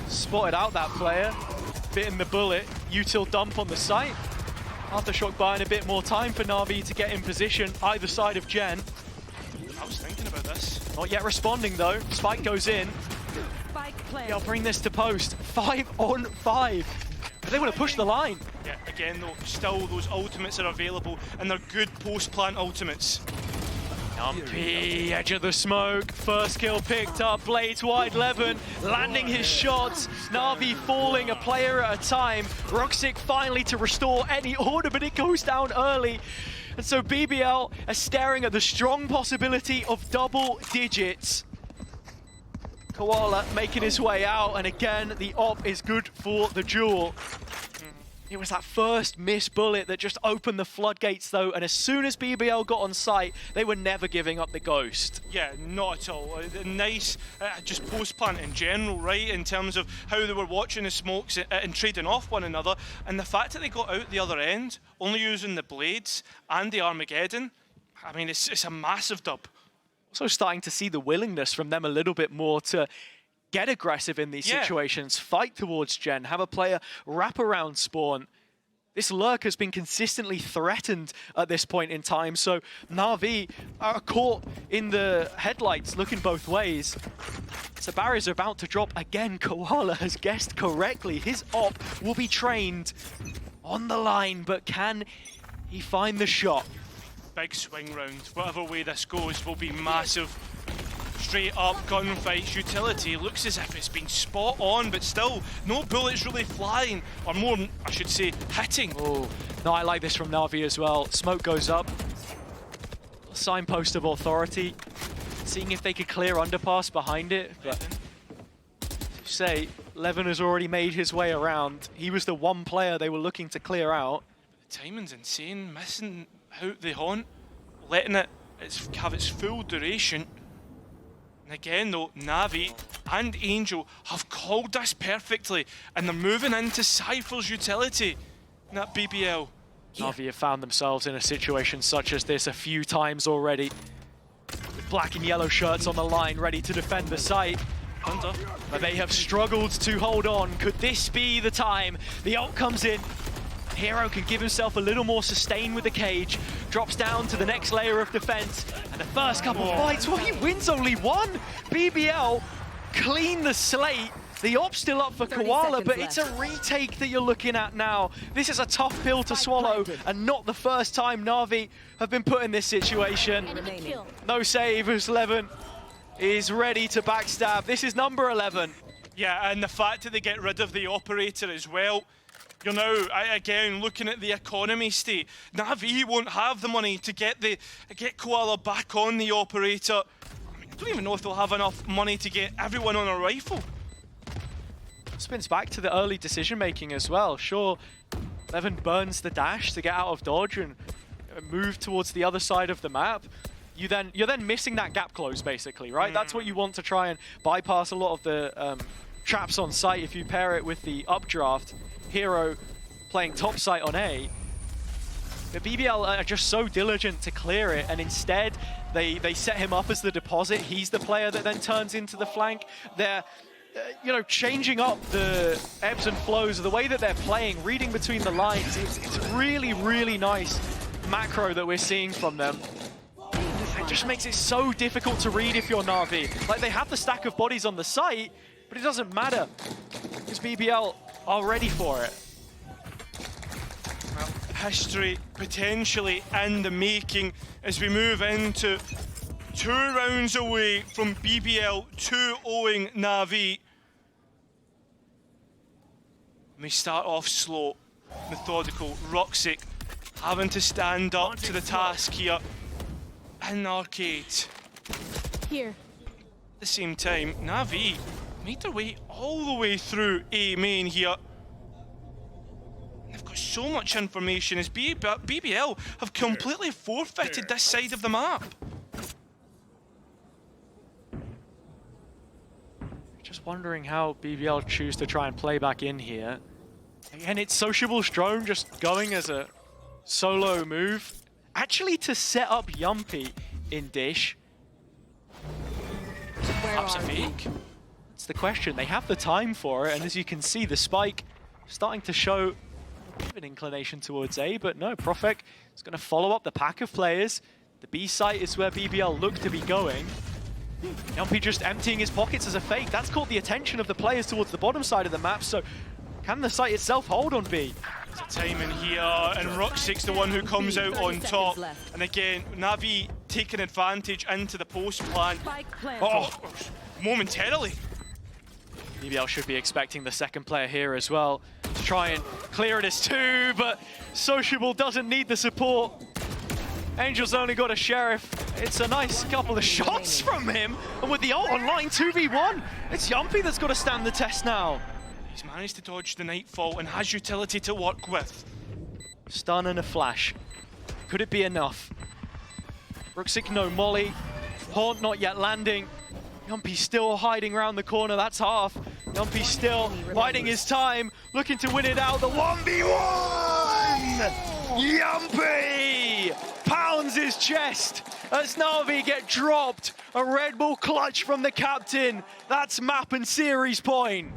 D: spotted out that player, bitten the bullet, util dump on the site. Aftershock buying a bit more time for Navi to get in position, either side of Gen.
E: I was thinking about this.
D: Not yet responding though, Spike goes in. They'll bring this to post. 5 on 5. But they want to push the line.
E: Yeah, again though, still those ultimates are available, and they're good post-plant ultimates.
D: Yumpy, edge of the smoke. First kill picked up. Blades wide, Levin landing his shots. Navi falling a player at a time. Roxic finally to restore any order, but it goes down early. And so BBL are staring at the strong possibility of double digits. Koala making his way out, and again, the op is good for the duel. It was that first missed bullet that just opened the floodgates though, and as soon as BBL got on site, they were never giving up the ghost.
E: Yeah, not at all. Nice, just post-plant in general, right, in terms of how they were watching the smokes and trading off one another, and the fact that they got out the other end, only using the blades and the Armageddon, I mean, it's a massive dub.
D: Also starting to see the willingness from them a little bit more to get aggressive in these situations, fight towards Gen, have a player wrap around spawn. This lurk has been consistently threatened at this point in time, so NAVI are caught in the headlights looking both ways. So barriers are about to drop again. Koala has guessed correctly. His op will be trained on the line, but can he find the shot?
E: Big swing round. Whatever way this goes will be massive. Straight up gunfights. Utility looks as if it's been spot on, but still no bullets really flying, or more, I should say, hitting.
D: Oh, no, I like this from Navi as well. Smoke goes up. Signpost of authority. Seeing if they could clear underpass behind it, but to say, Levin has already made his way around. He was the one player they were looking to clear out.
E: The timing's insane. Missing out the haunt, letting it have its full duration. And again though, Navi and Angel have called this perfectly, and they're moving into Cypher's utility in that BBL.
D: Navi have found themselves in a situation such as this a few times already. With black and yellow shirts on the line, ready to defend the site.
E: Under.
D: But they have struggled to hold on. Could this be the time? The ult comes in. Hero can give himself a little more sustain with the cage. Drops down to the next layer of defense. And the first couple of fights, well, he wins only one. BBL clean the slate. The op's still up for Koala, but it's a retake that you're looking at now. This is a tough pill to swallow, and not the first time Navi have been put in this situation. No save as Levin is ready to backstab. This is number 11.
E: Yeah, and the fact that they get rid of the operator as well. You're now, again, looking at the economy state. Navi won't have the money to get Koala back on the operator. I mean, I don't even know if they'll have enough money to get everyone on a rifle.
D: Spins back to the early decision-making as well. Sure, Levin burns the dash to get out of dodge and move towards the other side of the map. You're then missing that gap close, basically, right? That's what you want to try and bypass a lot of the traps on site if you pair it with the updraft. Hero playing top site on A. The BBL are just so diligent to clear it, and instead they set him up as the deposit. He's the player that then turns into the flank. They're you know, changing up the ebbs and flows of the way that they're playing, reading between the lines. It's really, really nice macro that we're seeing from them. It just makes it so difficult to read if you're Na'Vi. Like, they have the stack of bodies on the site, but it doesn't matter because BBL are ready for it.
E: Well, history potentially in the making as we move into 2 rounds away from BBL 2-0ing Navi. And we start off slow, methodical. Roxic having to stand up to the task here in Arcade.
H: Here.
E: At the same time, Navi made their way all the way through A main here. They've got so much information as BBL have completely forfeited this side of the map.
D: Just wondering how BBL choose to try and play back in here. Again, it's Sociable Strome just going as a solo move. Actually to set up Yumpy in Dish.
E: Perhaps a fake?
D: That's the question. They have the time for it, and as you can see, the spike starting to show a bit of an inclination towards A, but no, Profek is going to follow up the pack of players. The B site is where BBL look to be going. Yumpy just emptying his pockets as a fake. That's caught the attention of the players towards the bottom side of the map, so can the site itself hold on B?
E: There's a time in here, and Roxic's the one who comes out on top. And again, Navi taking advantage into the post plan. Oh, momentarily.
D: BBL should be expecting the second player here as well to try and clear it as 2, but Sociable doesn't need the support. Angel's only got a Sheriff. It's a nice couple of shots from him, and with the ult online 2v1, it's Yumpy that's got to stand the test now.
E: He's managed to dodge the Nightfall and has utility to work with.
D: Stun and a flash. Could it be enough? Roxic no molly. Haunt not yet landing. Yumpy still hiding around the corner, that's half. Yumpy still biding his time, looking to win it out. The 1v1! Yumpy pounds his chest as Na'Vi get dropped. A Red Bull clutch from the captain. That's map and series point.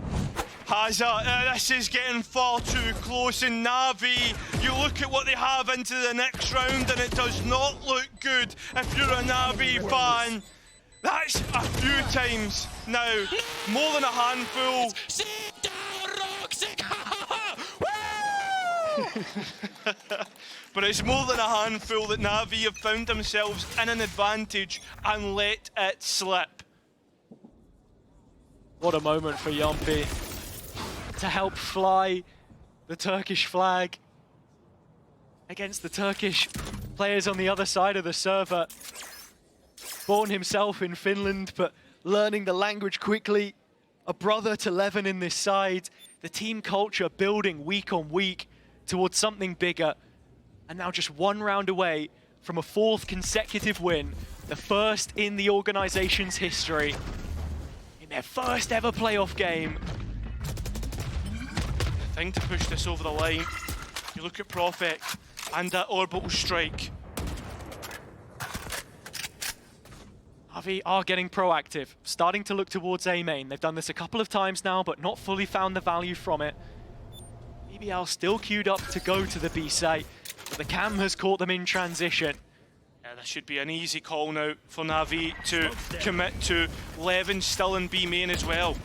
E: Hazard, this is getting far too close, and Navi, you look at what they have into the next round and it does not look good if you're a Navi fan. That's a few times now, more than a handful. But it's more than a handful that Navi have found themselves in an advantage and let it slip.
D: What a moment for Yumpy to help fly the Turkish flag against the Turkish players on the other side of the server. Born himself in Finland, but learning the language quickly. A brother to Levin in this side. The team culture building week on week towards something bigger. And now just one round away from a 4th consecutive win. The first in the organization's history. In their first ever playoff game.
E: The thing to push this over the line, you look at Prophet and that orbital strike.
D: Navi are getting proactive, starting to look towards A main. They've done this a couple of times now, but not fully found the value from it. BBL still queued up to go to the B site, but the cam has caught them in transition.
E: Yeah, this should be an easy call now for Navi to commit to. Levin's still in B main as well.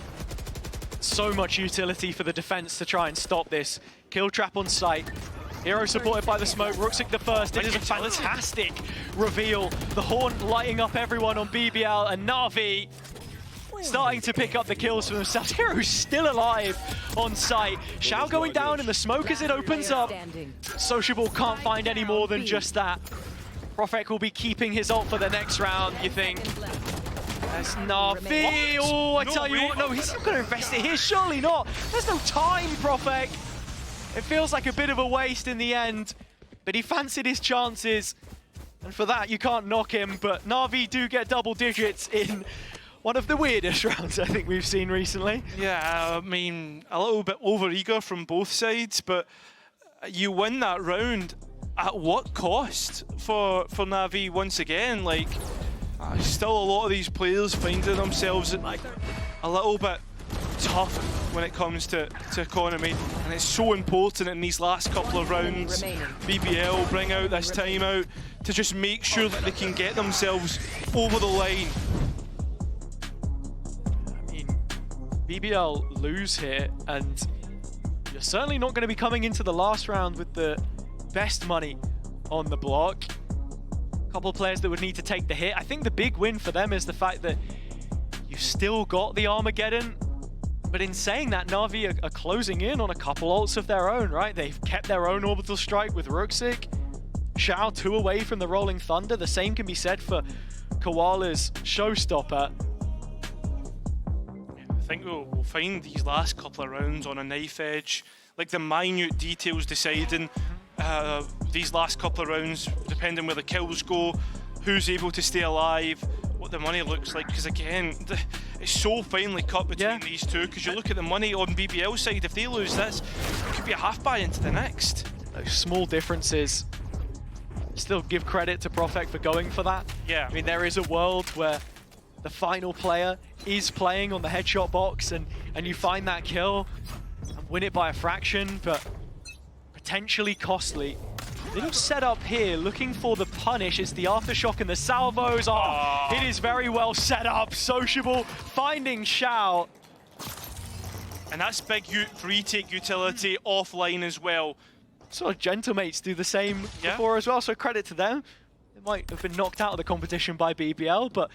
D: So much utility for the defense to try and stop this. Kill trap on site. Hero supported by the smoke. Rooksik the first. It is a fantastic reveal. The Haunt lighting up everyone on BBL, and Navi starting to pick up the kills for themselves. Hero's still alive on site. Xiao going down in the smoke as it opens up. Sociable can't find any more than just that. Profek will be keeping his ult for the next round, you think. That's Navi. Oh, I tell you what, no, he's not going to invest it here. Surely not. There's no time, Profek. It feels like a bit of a waste in the end, but he fancied his chances. And for that, you can't knock him. But Navi do get double digits in one of the weirdest rounds I think we've seen recently.
E: Yeah, I mean, a little bit over-eager from both sides, but you win that round at what cost for Navi once again? Like, still a lot of these players finding themselves a little bit tough when it comes to economy, and it's so important in these last couple of rounds. BBL bring out this timeout to just make sure that they can get themselves over the line.
D: I mean, BBL lose here, and you're certainly not going to be coming into the last round with the best money on the block. A couple of players that would need to take the hit. I think the big win for them is the fact that you've still got the Armageddon. But in saying that, Navi are closing in on a couple ults of their own, right? They've kept their own orbital strike with Rooksik. Xiao 2 away from the Rolling Thunder. The same can be said for Koala's Showstopper.
E: I think we'll find these last couple of rounds on a knife edge. Like the minute details deciding these last couple of rounds, depending where the kills go, who's able to stay alive, what the money looks like, because again, it's so finely cut between these two, because you look at the money on BBL side, if they lose this, it could be a half buy into the next.
D: Those small differences. Still give credit to Profek for going for that.
E: Yeah.
D: I mean, there is a world where the final player is playing on the headshot box and you find that kill and win it by a fraction, but potentially costly. Little setup here, looking for the punish. It's the aftershock and the salvos. Oh, it is very well set up. Sociable finding Xiao.
E: And that's big retake utility offline as well.
D: Sort of Gentlemates do the same before as well, so credit to them. They might have been knocked out of the competition by BBL, but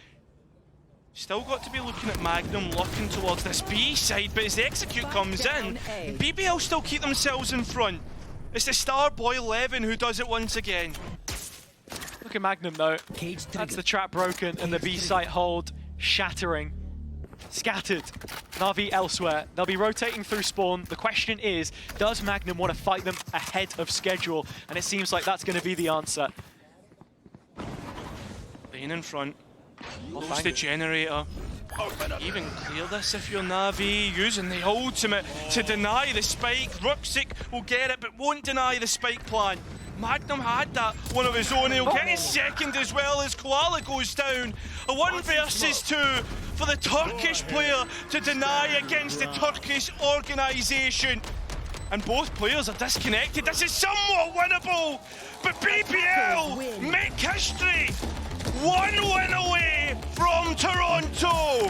E: still got to be looking at Magnum looking towards this B side, but as the execute comes in, BBL still keep themselves in front. It's the star boy Levin who does it once again.
D: Look at Magnum though. That's the trap broken and the B site hold shattering. Scattered. Navi elsewhere. They'll be rotating through spawn. The question is, does Magnum want to fight them ahead of schedule? And it seems like that's going to be the answer.
E: Lane in front. Lost the generator. Even clear this if you're Navi, using the ultimate to deny the spike. Rooksik will get it, but won't deny the spike plan. Magnum had that one of his own. He'll get his second as well as Koala goes down. A 1 versus 2 for the Turkish player to deny against the Turkish organisation. And both players are disconnected. This is somewhat winnable, but BBL make history. 1 win away from Toronto.